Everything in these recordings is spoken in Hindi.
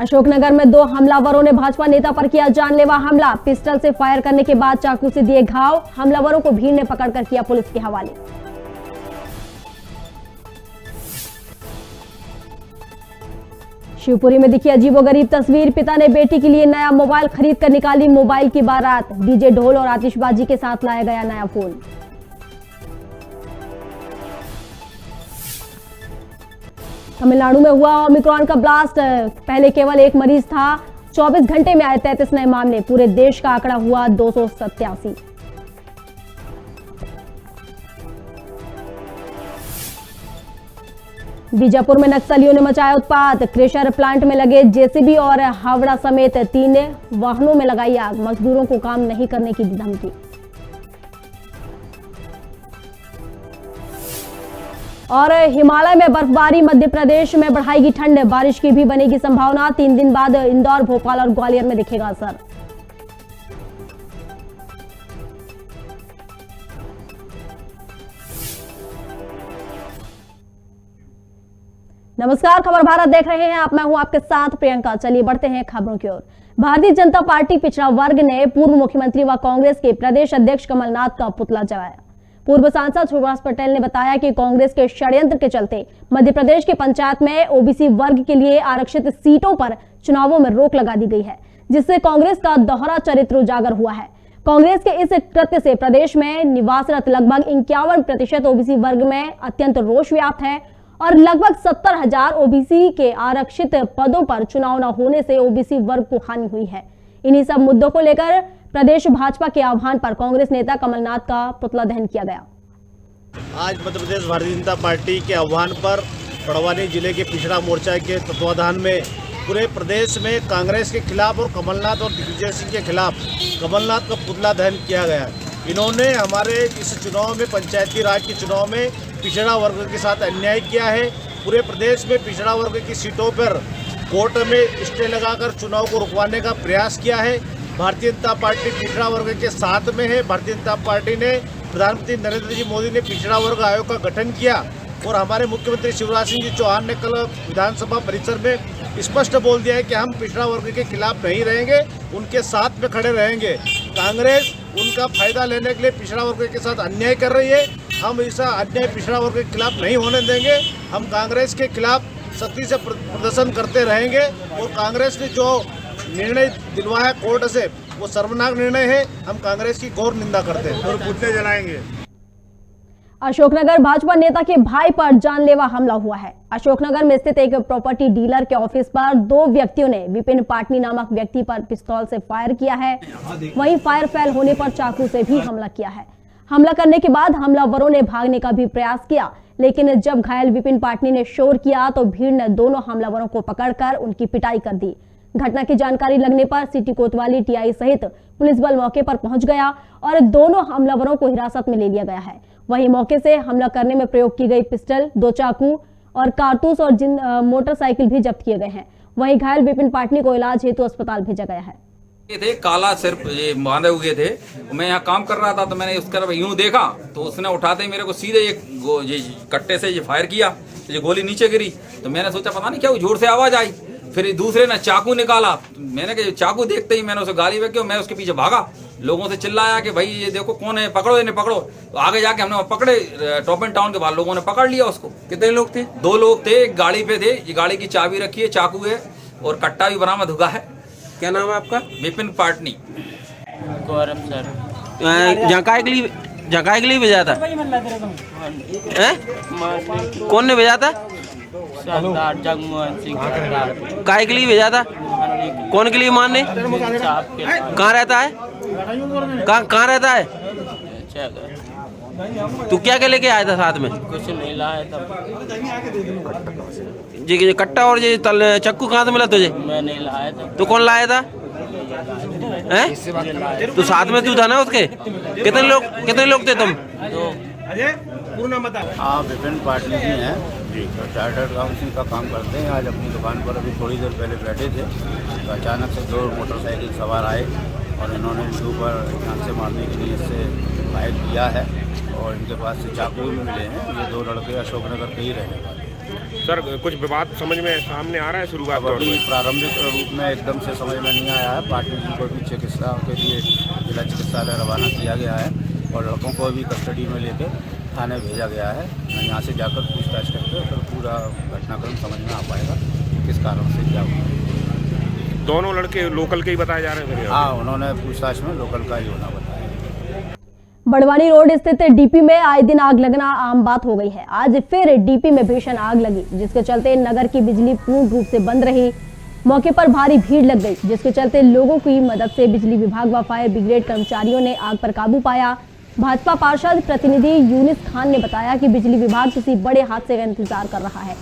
अशोकनगर में 2 हमलावरों ने भाजपा नेता पर किया जानलेवा हमला। पिस्टल से फायर करने के बाद चाकू से दिए घाव। हमलावरों को भीड़ ने पकड़कर किया पुलिस के हवाले। शिवपुरी में दिखी अजीबोगरीब तस्वीर। पिता ने बेटी के लिए नया मोबाइल खरीद कर निकाली मोबाइल की बारात। डीजे, ढोल और आतिशबाजी के साथ लाया गया नया फोन। तमिलनाडु में हुआ ओमिक्रॉन का ब्लास्ट। पहले केवल 1 मरीज था, 24 घंटे में आए 33 नए मामले। पूरे देश का आंकड़ा हुआ 287। बीजापुर में नक्सलियों ने मचाया उत्पात। क्रेशर प्लांट में लगे जेसीबी और हावड़ा समेत 3 वाहनों में लगाई आग। मजदूरों को काम नहीं करने की दी धमकी। और हिमालय में बर्फबारी। मध्य प्रदेश में बढ़ाएगी ठंड। बारिश की भी बनेगी संभावना। 3 दिन बाद इंदौर, भोपाल और ग्वालियर में दिखेगा असर। नमस्कार, खबर भारत देख रहे हैं आप। मैं हूं आपके साथ प्रियंका। चलिए बढ़ते हैं खबरों की ओर। भारतीय जनता पार्टी पिछड़ा वर्ग ने पूर्व मुख्यमंत्री व कांग्रेस के प्रदेश अध्यक्ष कमलनाथ का पुतला जलाया। पूर्व सांसद सुभाष पटेल ने बताया कि कांग्रेस के षड्यंत्र के चलते मध्य प्रदेश के पंचायत में ओबीसी वर्ग के लिए आरक्षित सीटों पर चुनावों में रोक लगा दी गई है, जिससे कांग्रेस का दोहरा चरित्र उजागर हुआ है। कांग्रेस के इस कृत्य से प्रदेश में निवासरत लगभग 51% ओबीसी वर्ग में अत्यंत रोष व्याप्त है और लगभग 70,000 ओबीसी के आरक्षित पदों पर चुनाव न होने से ओबीसी वर्ग को हानि हुई है। इन्हीं सब मुद्दों को लेकर प्रदेश भाजपा के आह्वान पर कांग्रेस नेता कमलनाथ का पुतला दहन किया गया। आज मध्य प्रदेश भारतीय जनता पार्टी के आह्वान पर बड़वानी जिले के पिछड़ा मोर्चा के तत्वाधान में पूरे प्रदेश में कांग्रेस के खिलाफ और कमलनाथ और दिग्विजय सिंह के खिलाफ कमलनाथ का पुतला दहन किया गया। इन्होंने हमारे इस चुनाव में, पंचायती राज के चुनाव में पिछड़ा वर्ग के साथ अन्याय किया है। पूरे प्रदेश में पिछड़ा वर्ग की सीटों पर कोर्ट में स्टे लगाकर चुनाव को रुकवाने का प्रयास किया है। भारतीय जनता पार्टी पिछड़ा वर्ग के साथ में है। भारतीय जनता पार्टी ने प्रधानमंत्री नरेंद्र जी मोदी ने पिछड़ा वर्ग आयोग का गठन किया और हमारे मुख्यमंत्री शिवराज सिंह जी चौहान ने कल विधानसभा परिसर में स्पष्ट बोल दिया है कि हम पिछड़ा वर्ग के खिलाफ नहीं रहेंगे, उनके साथ में खड़े रहेंगे। कांग्रेस उनका फायदा लेने के लिए पिछड़ा वर्ग के साथ अन्याय कर रही है। हम इस अन्याय पिछड़ा वर्ग के खिलाफ नहीं होने देंगे। हम कांग्रेस के खिलाफ सख्ती से प्रदर्शन करते रहेंगे और कांग्रेस ने जो निर्णय दिलवाया कोर्ट से, वो सर्वनाक निर्णय है। हम कांग्रेस की घोर निंदा करते हैं और पुतले जलाएंगे। अशोकनगर भाजपा नेता के भाई पर जानलेवा हमला हुआ है। अशोकनगर में स्थित एक प्रॉपर्टी डीलर के ऑफिस पर 2 व्यक्तियों ने विपिन पाटनी नामक व्यक्ति पर पिस्तौल से फायर किया है। वहीं फायर फेल होने पर चाकू से भी हमला किया है। हमला करने के बाद हमलावरों ने भागने का भी प्रयास किया, लेकिन जब घायल विपिन पाटनी ने शोर किया तो भीड़ ने दोनों हमलावरों को पकड़कर उनकी पिटाई कर दी। घटना की जानकारी लगने पर सिटी कोतवाली टीआई सहित पुलिस बल मौके पर पहुंच गया और दोनों हमलावरों को हिरासत में ले लिया गया है। वहीं मौके से हमला करने में प्रयोग की गई पिस्टल, 2 चाकू और कारतूस और मोटरसाइकिल भी जब्त किए गए हैं। वहीं घायल विपिन पाटनी को इलाज हेतु अस्पताल भेजा गया है। थे काला सिर्फ ये बांधे हुए थे। मैं यहाँ काम कर रहा था तो मैंने उसका यूं देखा तो उसने उठाते ही मेरे को सीधे ये कट्टे से ये फायर किया। तो ये गोली नीचे गिरी तो मैंने सोचा पता नहीं क्या जोर से आवाज आई। फिर दूसरे ने चाकू निकाला। मैंने कहा चाकू देखते ही मैंने उसे गाली में मैं उसके पीछे भागा। लोगों से चिल्लाया कि भाई ये देखो कौन है, पकड़ो इन्हें पकड़ो। तो आगे जाके हमने पकड़े। टॉप एंड टाउन के बाद लोगों ने पकड़ लिया उसको। कितने लोग थे? 2 लोग थे, एक गाड़ी पे थे। ये गाड़ी की चाबी रखी है, चाकू है और कट्टा भी बरामद हुआ है। क्या नाम है आपका? विपिन पाटनी। गौरव सर। जकाए के लिए भेजा था? कौन ने भेजा था? सरदार जगमोहन सिंह। काय के लिए भेजा था? कौन के लिए मारने? कहाँ रहता है? कहाँ रहता है? तू क्या क्या लेके आया था साथ में? कुछ नहीं लाया था। ये कट्टा और ये चक्कू कहाँ से मिला तुझे? मैं नहीं लाया था। तो कौन लाया था? हैं? तू साथ में तू था ना उसके? कितने लोग थे तुम? हाँ, विपिन पाटनी जी हैं जी, चार्टर्ड अकाउंटेंट का काम करते हैं। आज अपनी दुकान पर अभी थोड़ी देर पहले बैठे थे तो अचानक से 2 मोटरसाइकिल सवार आए और इन्होंने इनके ऊपर जान से मारने के लिए इससे फायर किया है और इनके पास से चाकू भी मिले हैं। ये 2 लड़के अशोकनगर के ही रहने वाले हैं। सर कुछ विवाद समझ में सामने आ रहा है शुरुआत तौर अभी पर? प्रारंभिक रूप में एकदम से समझ में नहीं आया है। पार्टी जी को भी चिकित्सा के लिए जिला चिकित्सालय रवाना किया गया है और लड़कों को भी कस्टडी में लेकर थाने भेजा गया है। यहाँ से जाकर पूछताछ करके फिर पूरा घटनाक्रम समझ में आ पाएगा किस कारण से क्या हुआ। दोनों लड़के लोकल के ही बताए जा रहे हैं? हाँ, उन्होंने पूछताछ में लोकल का ही होना बताया। बड़वानी रोड स्थित डीपी में आए दिन आग लगना आम बात हो गई है। आज फिर डीपी में भीषण आग लगी, जिसके चलते नगर की बिजली पूर्ण रूप से बंद रही। मौके पर भारी भीड़ लग गई, जिसके चलते लोगों की मदद से बिजली विभाग व फायर ब्रिगेड कर्मचारियों ने आग पर काबू पाया। भाजपा पार्षद प्रतिनिधि यूनिस खान ने बताया कि बिजली विभाग किसी बड़े हादसे का इंतजार कर रहा है।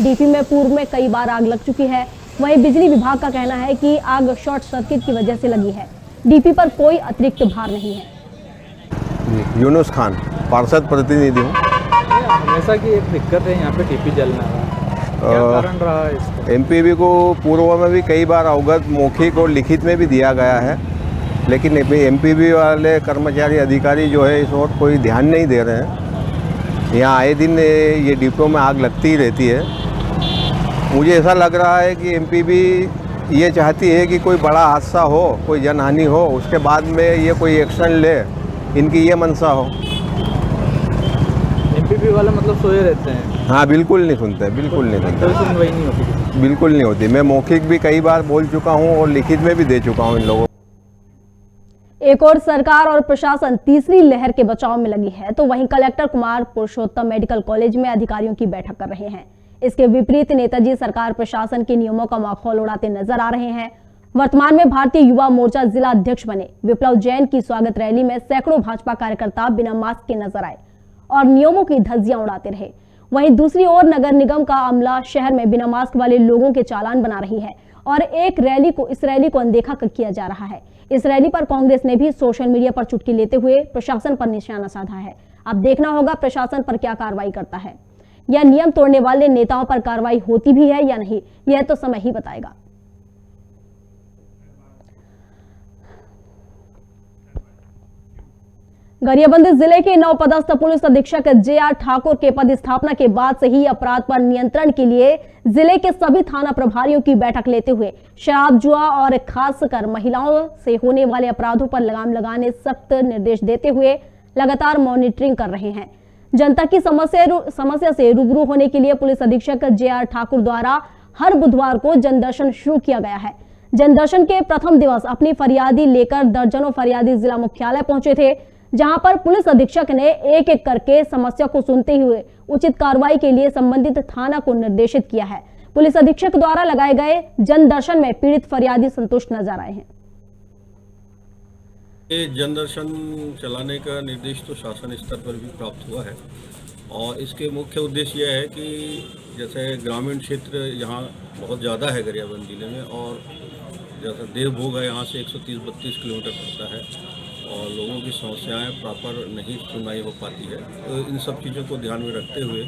डीपी में पूर्व में कई बार आग लग चुकी है। वहीं बिजली विभाग का कहना है कि आग शॉर्ट सर्किट की वजह से लगी है। डीपी पर कोई अतिरिक्त भार नहीं है। यूनुस खान, पार्षद प्रतिनिधि हूँ। हमेशा की एक दिक्कत है यहाँ पे डीपी जलना का, क्या कारण रहा है इसका? एमपीबी को पूर्व में भी कई बार अवगत मौखिक और लिखित में भी दिया गया है, लेकिन एमपीबी वाले कर्मचारी अधिकारी जो है इस ओर कोई ध्यान नहीं दे रहे हैं। यहाँ आए दिन ये डिपो में आग लगती ही रहती है। मुझे ऐसा लग रहा है कि एमपीबी ये चाहती है कि कोई बड़ा हादसा हो, कोई जनहानि हो, उसके बाद में ये कोई एक्शन ले, इनकी ये मंशा हो। एमपीबी वाले मतलब सोए रहते हैं? हाँ, बिल्कुल नहीं सुनते, बिल्कुल नहीं सुनते। तो सुनवाई नहीं होती? बिल्कुल नहीं होती। मैं मौखिक भी कई बार बोल चुका हूँ और लिखित में भी दे चुका हूँ इन लोगों। एक और सरकार और प्रशासन तीसरी लहर के बचाव में लगी है, तो वहीं collector Kumar Purushottam medical college में अधिकारियों की बैठक कर रहे हैं। इसके विपरीत नेताजी सरकार प्रशासन के नियमों का माखौल उड़ाते नजर आ रहे हैं। वर्तमान में भारतीय युवा मोर्चा जिला अध्यक्ष बने विप्लव जैन की स्वागत रैली में सैकड़ों भाजपा कार्यकर्ता बिना मास्क के नजर आए और नियमों की धज्जियां उड़ाते रहे। वहीं दूसरी ओर नगर निगम का अमला शहर में बिना मास्क वाले लोगों के चालान बना रही है और इस रैली को अनदेखा किया जा रहा है। इस रैली पर कांग्रेस ने भी सोशल मीडिया पर चुटकी लेते हुए प्रशासन पर निशाना साधा है। अब देखना होगा प्रशासन पर क्या कार्रवाई करता है, या नियम तोड़ने वाले नेताओं पर कार्रवाई होती भी है या नहीं, यह तो समय ही बताएगा। गरियाबंद जिले के नवपदस्थ पुलिस अधीक्षक जे.आर. ठाकुर के पदस्थापना के बाद से ही अपराध पर नियंत्रण के लिए जिले के सभी थाना प्रभारियों की बैठक लेते हुए शराब जुआ और खासकर महिलाओं से होने वाले अपराधों पर लगाम लगाने सख्त निर्देश देते हुए लगातार मॉनिटरिंग कर रहे हैं। जनता की समस्या से रूबरू होने के लिए पुलिस अधीक्षक जे.आर. ठाकुर द्वारा हर बुधवार को जनदर्शन शुरू किया गया है। जनदर्शन के प्रथम दिवस अपनी फरियादी लेकर दर्जनों फरियादी जिला मुख्यालय पहुंचे थे, जहां पर पुलिस अधीक्षक ने एक एक करके समस्या को सुनते हुए उचित कार्रवाई के लिए संबंधित थाना को निर्देशित किया है। पुलिस अधीक्षक द्वारा लगाए गए जनदर्शन में पीड़ित फरियादी संतुष्ट नजर आए हैं। ये जनदर्शन चलाने का निर्देश तो शासन स्तर पर भी प्राप्त हुआ है और इसके मुख्य उद्देश्य यह है कि जैसे ग्रामीण क्षेत्र यहाँ बहुत ज़्यादा है गरियाबंद जिले में, और जैसा देवभोग है यहाँ से 130-32 किलोमीटर पड़ता है और लोगों की समस्याएं प्रॉपर नहीं सुनाई हो पाती है। तो इन सब चीज़ों को ध्यान में रखते हुए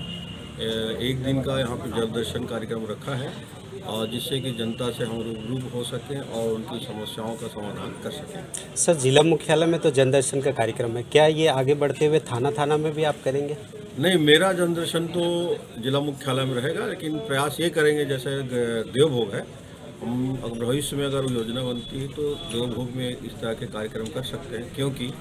एक दिन का यहाँ पर जनदर्शन कार्यक्रम रखा है, और जिससे कि जनता से हम रूबरू हो सकें और उनकी समस्याओं का समाधान कर सकें। सर, जिला मुख्यालय में तो जनदर्शन का कार्यक्रम है, क्या ये आगे बढ़ते हुए थाना में भी आप करेंगे? नहीं, मेरा जनदर्शन तो जिला मुख्यालय में रहेगा, लेकिन प्रयास ये करेंगे जैसे देवभोग है, हम अगर भविष्य में अगर योजना बनती है तो देवभोग में इस तरह के कार्यक्रम कर सकते हैं, क्योंकि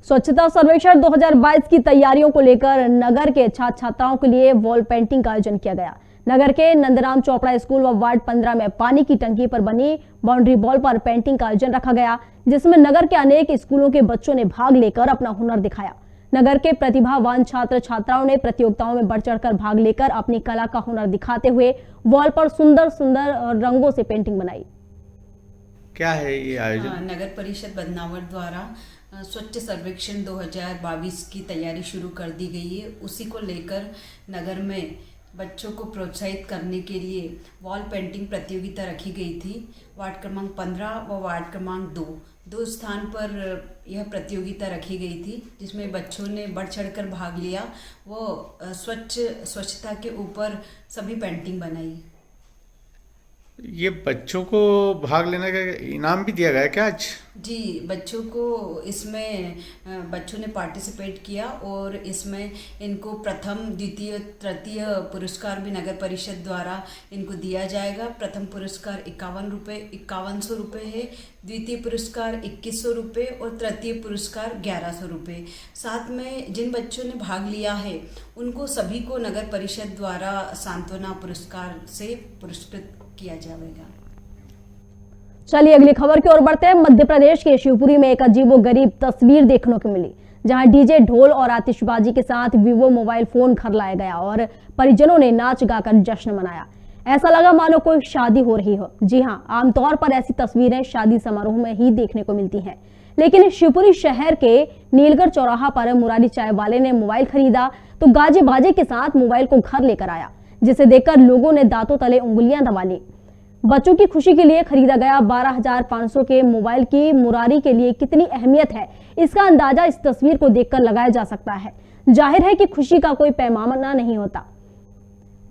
स्वच्छता सर्वेक्षण 2022 की तैयारियों को लेकर नगर के छात्र छात्राओं के लिए वॉल पेंटिंग का आयोजन किया गया। नगर के नंदराम चोपड़ा स्कूल व वार्ड 15 में पानी की टंकी पर बनी बाउंड्री वॉल पर पेंटिंग का आयोजन रखा गया, जिसमें नगर के अनेक स्कूलों के बच्चों ने भाग लेकर अपना हुनर दिखाया। नगर के प्रतिभावान छात्र छात्राओं ने प्रतियोगिताओं में बढ़ चढ़कर भाग लेकर अपनी कला का हुनर दिखाते हुए वॉल पर सुंदर सुंदर रंगों से पेंटिंग बनाई। क्या है ये आयोजन? नगर परिषद बदनावर द्वारा स्वच्छ सर्वेक्षण 2022 की तैयारी शुरू कर दी गई है। उसी को लेकर नगर में बच्चों को प्रोत्साहित करने के लिए वॉल पेंटिंग प्रतियोगिता रखी गई थी। वार्ड क्रमांक 15 व वार्ड क्रमांक 2 स्थान पर यह प्रतियोगिता रखी गई थी, जिसमें बच्चों ने बढ़ चढ़कर भाग लिया। वो स्वच्छता के ऊपर सभी पेंटिंग बनाई। ये बच्चों को भाग लेने का इनाम भी दिया गया क्या आज? जी, बच्चों को इसमें बच्चों ने पार्टिसिपेट किया और इसमें इनको प्रथम, द्वितीय, तृतीय पुरस्कार भी नगर परिषद द्वारा इनको दिया जाएगा। प्रथम पुरस्कार 5100 रुपये है, द्वितीय पुरस्कार 2100 रुपये और तृतीय पुरस्कार 1100 रुपये। साथ में जिन बच्चों ने भाग लिया है उनको सभी को नगर परिषद द्वारा सांत्वना पुरस्कार से पुरस्कृत किया जाएगा। चलिए अगली खबर की ओर बढ़ते हैं। मध्य प्रदेश के शिवपुरी में एक अजीबोगरीब तस्वीर देखने को मिली, जहां डीजे, ढोल और आतिशबाजी के साथ वीवो मोबाइल फोन घर लाया गया और परिजनों ने नाच गाकर जश्न मनाया। ऐसा लगा मानो कोई शादी हो रही हो। जी हां, आमतौर पर ऐसी तस्वीरें शादी समारोह में ही देखने को मिलती हैं, लेकिन शिवपुरी शहर के नीलगढ़ चौराहा पर मुरारी चाय वाले ने मोबाइल खरीदा तो गाजे बाजे के साथ मोबाइल को घर लेकर आया, जिसे देखकर लोगों ने दांतों तले उंगलियां दबा ली। बच्चों की खुशी के लिए खरीदा गया 12,500 के मोबाइल की मुरारी के लिए कितनी अहमियत है, इसका अंदाजा इस तस्वीर को देखकर लगाया जा सकता है। जाहिर है कि खुशी का कोई पैमाना नहीं होता।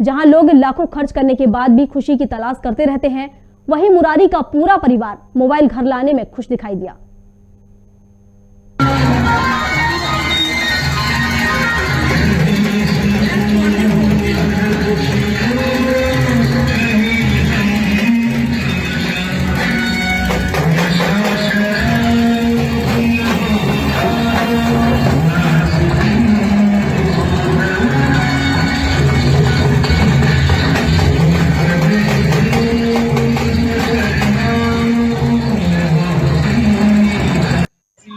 जहां लोग लाखों खर्च करने के बाद भी खुशी की तलाश करते रहते हैं, वहीं मुरारी का पूरा परिवार मोबाइल घर लाने में खुश दिखाई दिया।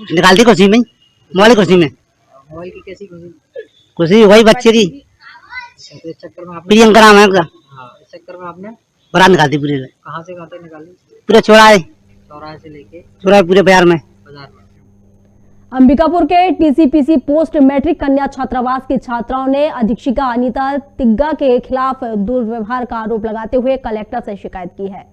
निकालती खुशी में, मोबाइल खुशी में। मोबाइल की कैसी खुशी? खुशी वही बच्चे की, इस चक्कर में आपने प्रियंका नाम है उसका। इस चक्कर में आपने बारात निकालती पूरी, कहाँ से कहाँ तक निकाली? पूरे चौराहे से लेके चौराहे पूरे बाजार में। अंबिकापुर के टीसीपीसी पोस्ट मैट्रिक कन्या छात्रावास की छात्राओं ने अधीक्षिका अनीता तिग्गा के खिलाफ दुर्व्यवहार का आरोप लगाते हुए कलेक्टर से शिकायत की है।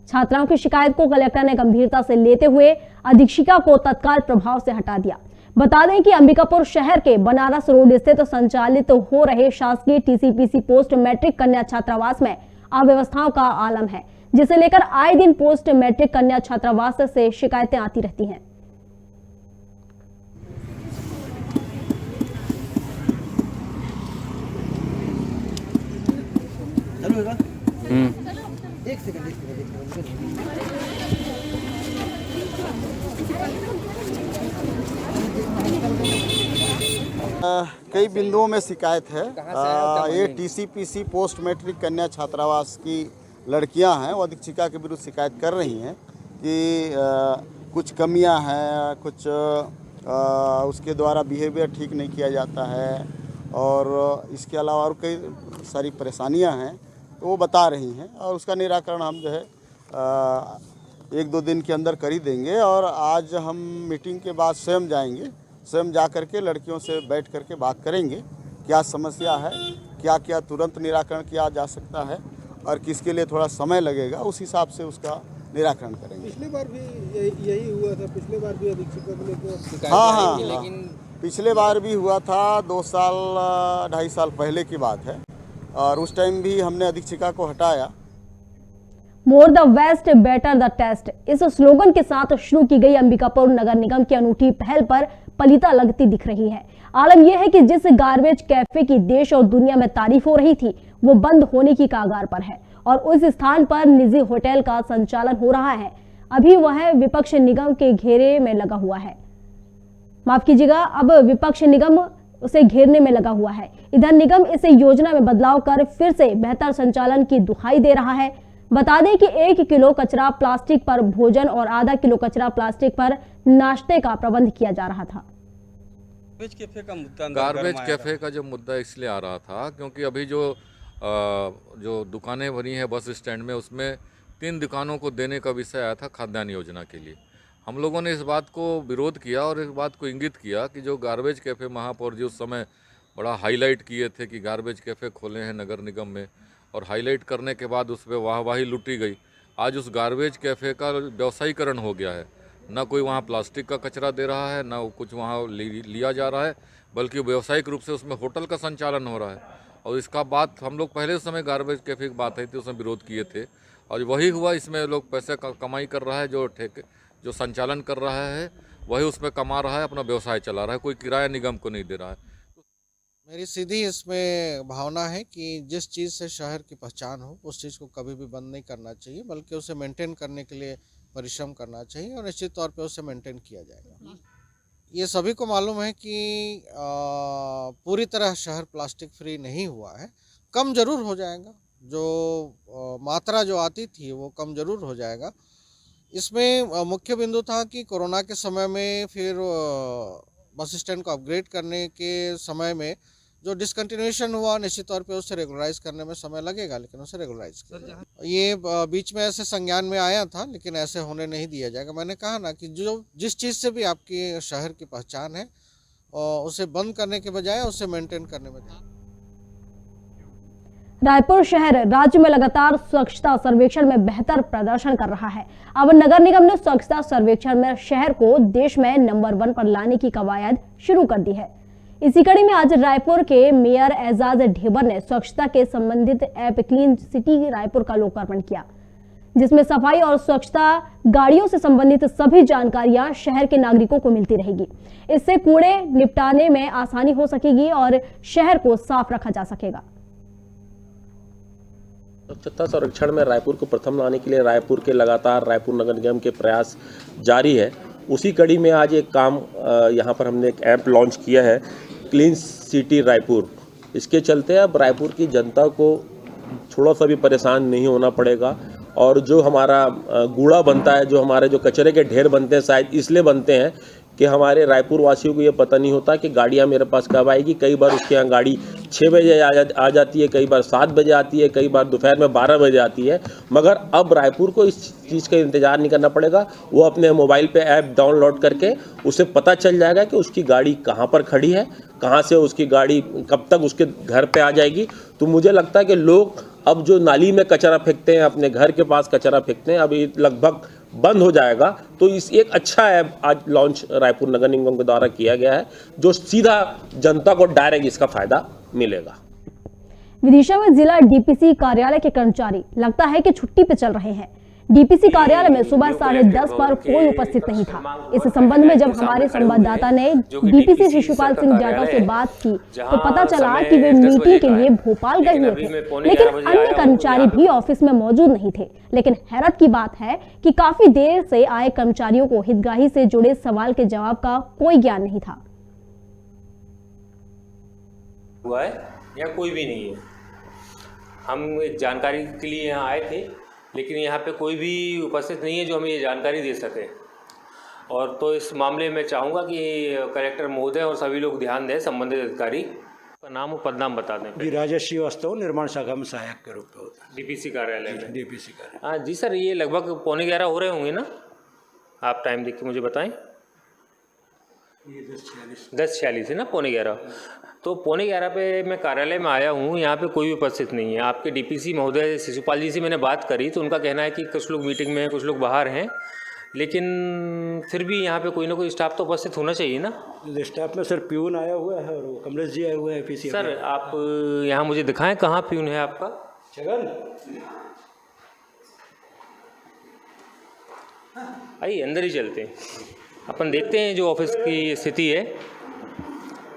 छात्राओं की शिकायत को कलेक्टर ने गंभीरता से लेते हुए अधीक्षिका को तत्काल प्रभाव से हटा दिया। बता दें कि अंबिकापुर शहर के बनारस रोड स्थित संचालित हो रहे शासकीय टीसीपीसी पोस्ट मैट्रिक कन्या छात्रावास में अव्यवस्थाओं का आलम है, जिसे लेकर आए दिन पोस्ट मैट्रिक कन्या छात्रावास से शिकायतें आती रहती हैं। एक सेकंड कई बिंदुओं में शिकायत है। ये टीसीपीसी पोस्ट मैट्रिक कन्या छात्रावास की लड़कियां हैं, वो अधीक्षिका के विरुद्ध शिकायत कर रही हैं कि कुछ कमियां हैं, कुछ उसके द्वारा बिहेवियर ठीक नहीं किया जाता है और इसके अलावा और कई सारी परेशानियां हैं, तो वो बता रही हैं और उसका निराकरण हम जो है 1-2 दिन के अंदर कर ही देंगे। और आज हम मीटिंग के बाद स्वयं जाएंगे, स्वयं जा कर के लड़कियों से बैठ कर के बात करेंगे क्या समस्या है, क्या क्या तुरंत निराकरण किया जा सकता है और किसके लिए थोड़ा समय लगेगा, उस हिसाब से उसका निराकरण करेंगे। पिछली बार भी यही हुआ था, पिछले बार भी अधीक्षिका को लेकर हाँ, लेकिन पिछले बार भी हुआ था, 2 साल 2.5 साल पहले की बात है और उस टाइम भी हमने अधीक्षिका को हटाया। More the waste better the taste, इस स्लोगन के साथ शुरू की गई अंबिकापुर नगर निगम की अनूठी पहल पर पलीता लगती दिख रही है। आलम यह है कि जिस गार्बेज कैफे की देश और दुनिया में तारीफ हो रही थी, वो बंद होने की कगार पर है और उस स्थान पर निजी होटल का संचालन हो रहा है। अभी वह विपक्ष निगम के घेरे में लगा हुआ है, माफ कीजिएगा, अब विपक्ष निगम उसे घेरने में लगा हुआ है। इधर निगम इस योजना में बदलाव कर फिर से बेहतर संचालन की दुहाई दे रहा है। बता दें कि 1 किलो कचरा प्लास्टिक पर भोजन और आधा किलो कचरा प्लास्टिक पर नाश्ते का प्रबंध किया जा रहा था। गार्बेज कैफे का जो मुद्दा इसलिए आ रहा था क्योंकि अभी जो दुकानें बनी है बस स्टैंड में, उसमें 3 दुकानों को देने का विषय आया था खाद्यान्न योजना के लिए। हम लोगों ने इस बात को विरोध किया और इस बात को इंगित किया कि जो गार्बेज कैफ़े महापौर जी उस समय बड़ा हाईलाइट किए थे कि गार्बेज कैफ़े खोले हैं नगर निगम में, और हाईलाइट करने के बाद उस पर वाहवाही लुटी गई। आज उस गार्बेज कैफ़े का व्यवसायीकरण हो गया है, ना कोई वहाँ प्लास्टिक का कचरा दे रहा है, ना कुछ वहाँ लिया जा रहा है, बल्कि व्यावसायिक रूप से उसमें होटल का संचालन हो रहा है। और इसका बात हम लोग पहले उस समय गार्बेज कैफ़े की बात आई थी, उसमें विरोध किए थे और वही हुआ, इसमें लोग पैसे कमाई कर रहा है, जो संचालन कर रहा है वही उसमें कमा रहा है, अपना व्यवसाय चला रहा है, कोई किराया निगम को नहीं दे रहा है। मेरी सीधी इसमें भावना है कि जिस चीज़ से शहर की पहचान हो उस चीज़ को कभी भी बंद नहीं करना चाहिए, बल्कि उसे मेंटेन करने के लिए परिश्रम करना चाहिए और निश्चित तौर पे उसे मेंटेन किया जाएगा। ये सभी को मालूम है कि पूरी तरह शहर प्लास्टिक फ्री नहीं हुआ है, कम जरूर हो जाएगा, जो मात्रा जो आती थी वो कम जरूर हो जाएगा। इसमें मुख्य बिंदु था कि कोरोना के समय में फिर बस स्टैंड को अपग्रेड करने के समय में जो डिसकंटिन्यूएशन हुआ, निश्चित तौर पे उसे रेगुलराइज करने में समय लगेगा, लेकिन उसे रेगुलराइज किया। ये बीच में ऐसे संज्ञान में आया था, लेकिन ऐसे होने नहीं दिया जाएगा। मैंने कहा ना कि जो जिस चीज़ से भी आपकी शहर की पहचान है और उसे बंद करने के बजाय उसे मेंटेन करने में। रायपुर शहर राज्य में लगातार स्वच्छता सर्वेक्षण में बेहतर प्रदर्शन कर रहा है। अब नगर निगम ने स्वच्छता सर्वेक्षण में शहर को देश में नंबर 1 पर लाने की कवायद शुरू कर दी है। इसी कड़ी में आज रायपुर के मेयर एजाज ढेबर ने स्वच्छता के संबंधित ऐप क्लीन सिटी रायपुर का लोकार्पण किया, जिसमें सफाई और स्वच्छता गाड़ियों से संबंधित सभी जानकारियां शहर के नागरिकों को मिलती रहेगी। इससे कूड़े निपटाने में आसानी हो सकेगी और शहर को साफ रखा जा सकेगा। स्वच्छता संरक्षण में रायपुर को प्रथम लाने के लिए रायपुर के लगातार रायपुर नगर निगम के प्रयास जारी है। उसी कड़ी में आज एक काम यहाँ पर हमने एक ऐप लॉन्च किया है, क्लीन सिटी रायपुर। इसके चलते अब रायपुर की जनता को थोड़ा सा भी परेशान नहीं होना पड़ेगा और जो हमारा कूड़ा बनता है, जो हमारे जो कचरे के ढेर बनते हैं, शायद इसलिए बनते हैं कि हमारे रायपुर वासियों को ये पता नहीं होता कि गाड़ियाँ मेरे पास कब आएगी। कई बार उसके यहाँ गाड़ी 6 बजे आ जाती है, कई बार 7 बजे आती है, कई बार दोपहर में 12 बजे आती है। मगर अब रायपुर को इस चीज़ का इंतज़ार नहीं करना पड़ेगा। वो अपने मोबाइल पे ऐप डाउनलोड करके उसे पता चल जाएगा कि उसकी गाड़ी कहाँ पर खड़ी है, कहाँ से उसकी गाड़ी कब तक उसके घर पर आ जाएगी। तो मुझे लगता है कि लोग अब जो नाली में कचरा फेंकते हैं, अपने घर के पास कचरा फेंकते हैं, अब ये लगभग बंद हो जाएगा। तो इस एक अच्छा ऐप आज लॉन्च रायपुर नगर निगम के द्वारा किया गया है, जो सीधा जनता को डायरेक्ट इसका फायदा मिलेगा। विदिशा में जिला डीपीसी कार्यालय के कर्मचारी लगता है कि छुट्टी पे चल रहे हैं। डीपीसी कार्यालय में सुबह 10:30 पर कोई उपस्थित नहीं था। इस संबंध में जब हमारे संवाददाता ने डीपीसी शिशुपाल सिंह जाटव से बात की तो पता चला कि वे मीटिंग के लिए भोपाल गए हुए थे, लेकिन अन्य कर्मचारी भी ऑफिस में मौजूद नहीं थे। लेकिन हैरत की बात है कि काफी देर से आए कर्मचारियों को हितग्राही से जुड़े सवाल के जवाब का कोई ज्ञान नहीं था। हुआ है या कोई भी नहीं है। हम जानकारी के लिए यहाँ आए थे, लेकिन यहाँ पे कोई भी उपस्थित नहीं है जो हमें ये जानकारी दे सके। और तो इस मामले में चाहूँगा कि कलेक्टर महोदय और सभी लोग ध्यान दें, संबंधित अधिकारी का नाम और पदनाम बता दें। जी, राजेश श्रीवास्तव, निर्माण शाखा में सहायक के रूप में होता है डीपीसी कार्यालय में। डीपीसी कार्यालय। हाँ जी सर, ये लगभग 11:15 हो रहे होंगे ना? आप टाइम देख के मुझे बताएं। 10:46 है ना, 11:15। तो 11:15 पे मैं कार्यालय में आया हूँ, यहाँ पे कोई भी उपस्थित नहीं है। आपके डीपीसी महोदय शिशुपाल जी से मैंने बात करी तो उनका कहना है कि कुछ लोग मीटिंग में हैं, कुछ लोग बाहर हैं, लेकिन फिर भी यहाँ पे कोई ना कोई स्टाफ तो उपस्थित होना चाहिए ना। स्टाफ में सर प्यून आया हुआ है और कमलेश जी आए हुए हैं पीसी। सर आप यहाँ मुझे दिखाएं कहाँ प्यून है आपका? छगन, आइए अंदर ही चलते हैं, अपन देखते हैं जो ऑफिस की स्थिति है।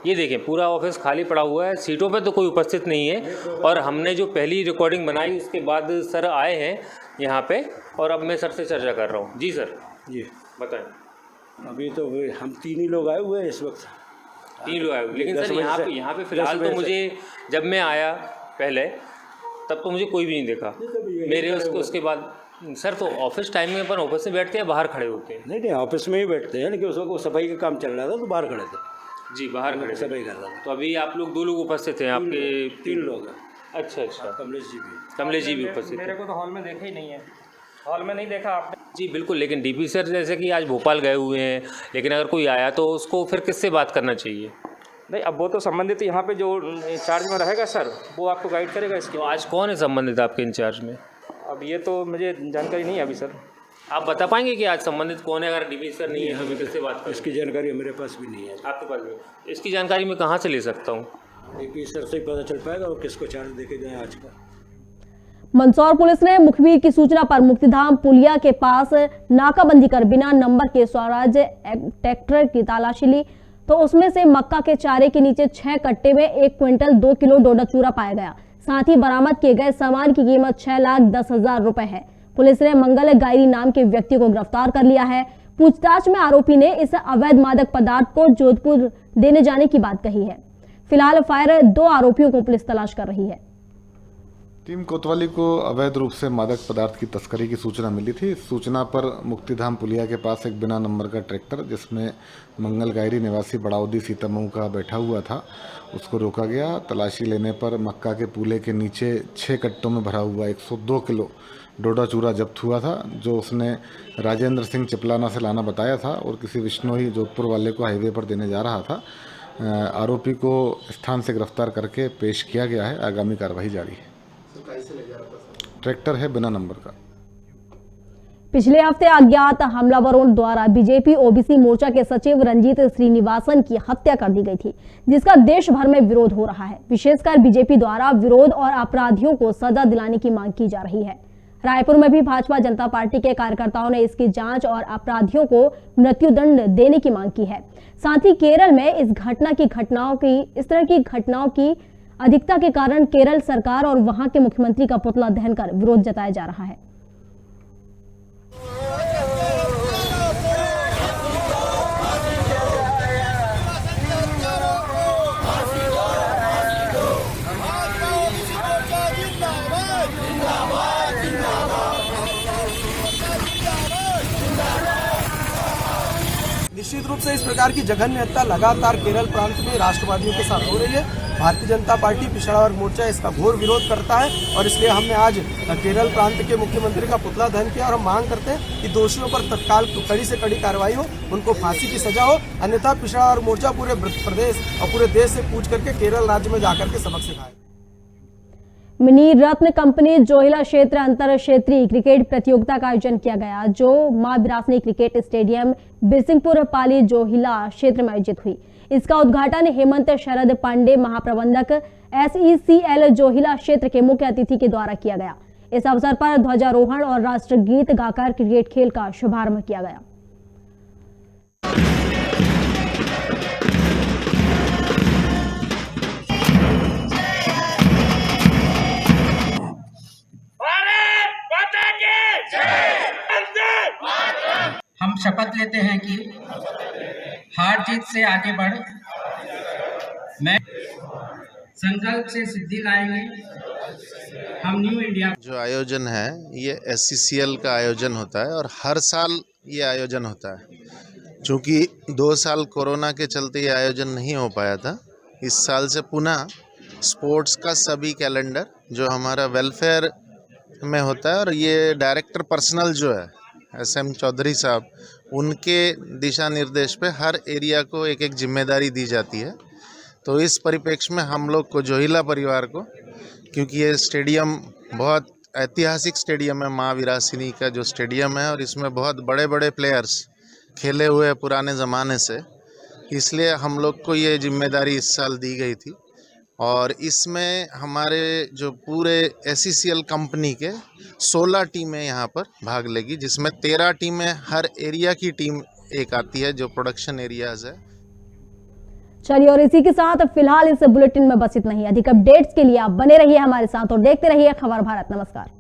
ये देखें, पूरा ऑफिस खाली पड़ा हुआ है, सीटों पे तो कोई उपस्थित नहीं है। और हमने जो पहली रिकॉर्डिंग बनाई उसके बाद सर आए हैं यहाँ पे और अब मैं सर से चर्चा कर रहा हूँ। जी सर, जी बताएं। अभी तो हम 3 ही लोग आए हुए हैं इस वक्त। 3 लोग आए हुए, लेकिन सर यहाँ पे फिलहाल तो मुझे, जब मैं आया पहले तब तो मुझे कोई भी नहीं देखा मेरे उसके बाद। सर तो ऑफिस टाइम में अपन ऑफिस में बैठते हैं, बाहर खड़े होते हैं? नहीं, ऑफिस में ही बैठते हैं, लेकिन उस वक्त सफाई का काम चल रहा था तो बाहर खड़े थे। जी, बाहर खड़े सफाई कर रहा था। तो अभी आप लोग 2 लोग उपस्थित हैं आपके? 3 लोग हैं। अच्छा, कमलेश जी भी उपस्थित। मेरे को तो हॉल में देखा ही नहीं है, हॉल में नहीं देखा आपने? जी बिल्कुल, लेकिन डीपी सर जैसे कि आज भोपाल गए हुए हैं, लेकिन अगर कोई आया तो उसको फिर किससे बात करना चाहिए? नहीं, अब वो तो संबंधित यहाँ पे जो इंचार्ज में रहेगा सर, वो आपको गाइड करेगा इसके। तो आज कौन है संबंधित आपके इंचार्ज में? अब ये तो मुझे जानकारी नहीं है अभी सर। आप बता पाएंगे कि आज संबंधित कौन है? अगर डीपी सर नहीं है तो किससे बात करें? इसकी जानकारी मेरे पास भी नहीं है। आपके पास भी? इसकी जानकारी मैं कहाँ से ले सकता हूँ? डीपी सर से ही पता चल पाएगा और किसको चार्ज देके गए आज का। मंदसौर पुलिस ने मुखबिर की सूचना पर मुक्तिधाम पुलिया के पास नाकाबंदी कर बिना नंबर के स्वराज ट्रैक्टर की तलाशी ली तो उसमें से मक्का के चारे के नीचे 6 कट्टे में 1 क्विंटल 2 किलो डोडा चूरा पाया गया। साथ ही बरामद किए गए सामान की कीमत 6,10,000 रुपए है। पुलिस ने मंगल गायरी नाम के व्यक्ति को गिरफ्तार कर लिया है। पूछताछ में आरोपी ने इस अवैध मादक पदार्थ को जोधपुर देने जाने की बात कही है। फिलहाल फायर 2 आरोपियों को पुलिस तलाश कर रही है। टीम कोतवाली को अवैध रूप से मादक पदार्थ की तस्करी की सूचना मिली थी। इस सूचना पर मुक्तिधाम पुलिया के पास एक बिना नंबर का ट्रैक्टर जिसमें मंगल गायरी निवासी बड़ाउदी सीतामऊ का बैठा हुआ था, उसको रोका गया। तलाशी लेने पर मक्का के पूले के नीचे 6 कट्टों में भरा हुआ 102 किलो डोडा चूरा जब्त हुआ था, जो उसने राजेंद्र सिंह चिपलाना से लाना बताया था और किसी विश्नोई जोधपुर वाले को हाईवे पर देने जा रहा था। आरोपी को स्थान से गिरफ्तार करके पेश किया गया है। आगामी कार्रवाई जारी है। ट्रैक्टर है बिना नंबर का। पिछले हफ्ते अज्ञात हमलावरों द्वारा बीजेपी ओबीसी मोर्चा के सचिव रंजीत श्रीनिवासन की हत्या कर दी गई थी, जिसका देश भर में विरोध हो रहा है। विशेषकर बीजेपी द्वारा विरोध और अपराधियों को सजा दिलाने की मांग की जा रही है। रायपुर में भी भाजपा जनता पार्टी के कार्यकर्ताओं ने इसकी जांच और अपराधियों को मृत्युदंड देने की मांग की है। साथ ही केरल में इस तरह की घटनाओं की अधिकता के कारण केरल सरकार और वहां के मुख्यमंत्री का पुतला दहन कर विरोध जताया जा रहा है। निश्चित रूप से इस प्रकार की जघन्य हत्या लगातार केरल प्रांत में राष्ट्रवादियों के साथ हो रही है। भारतीय जनता पार्टी पिछड़ा वर्ग मोर्चा इसका घोर विरोध करता है और इसलिए हमने आज केरल प्रांत के मुख्यमंत्री का पुतला दहन किया और हम मांग करते हैं कि दोषियों पर तत्काल कड़ी से कड़ी कार्रवाई हो, उनको फांसी की सजा हो, अन्यथा पिछड़ा वर्ग मोर्चा पूरे प्रदेश और पूरे देश से पूछ करके केरल राज्य में जाकर के सबक सिखाए। मिनी रत्न कंपनी जोहिला क्षेत्र अंतर क्षेत्रीय क्रिकेट प्रतियोगिता का आयोजन किया गया, जो मां बिरासनी क्रिकेट स्टेडियम बिरसिंहपुर पाली जोहिला क्षेत्र में आयोजित हुई। इसका उद्घाटन हेमंत शरद पांडे महाप्रबंधक SECL जोहिला क्षेत्र के मुख्य अतिथि के द्वारा किया गया। इस अवसर पर ध्वजारोहण और राष्ट्रगीत गाकर क्रिकेट खेल का शुभारंभ किया गया। हम शपथ लेते हैं कि हार जीत से आगे बढ़ मैं संकल्प से सिद्धि लाएंगे। हम न्यू इंडिया जो आयोजन है ये SECL का आयोजन होता है और हर साल ये आयोजन होता है। चूँकि 2 साल कोरोना के चलते ये आयोजन नहीं हो पाया था, इस साल से पुनः स्पोर्ट्स का सभी कैलेंडर जो हमारा वेलफेयर में होता है और ये डायरेक्टर पर्सनल जो है SM चौधरी साहब, उनके दिशा निर्देश पे हर एरिया को एक एक जिम्मेदारी दी जाती है। तो इस परिप्रेक्ष्य में हम लोग को जोहिला परिवार को, क्योंकि ये स्टेडियम बहुत ऐतिहासिक स्टेडियम है, माँ विरासिनी का जो स्टेडियम है और इसमें बहुत बड़े बड़े प्लेयर्स खेले हुए हैं पुराने ज़माने से, इसलिए हम लोग को ये जिम्मेदारी इस साल दी गई थी। और इसमें हमारे जो पूरे SECL कंपनी के 16 टीमें यहाँ पर भाग लेगी, जिसमें 13 टीमें हर एरिया की टीम एक आती है जो प्रोडक्शन एरियाज है। चलिए, और इसी के साथ फिलहाल इस बुलेटिन में बस इतना ही। अधिक अपडेट्स के लिए आप बने रहिए हमारे साथ और देखते रहिए खबर भारत। नमस्कार।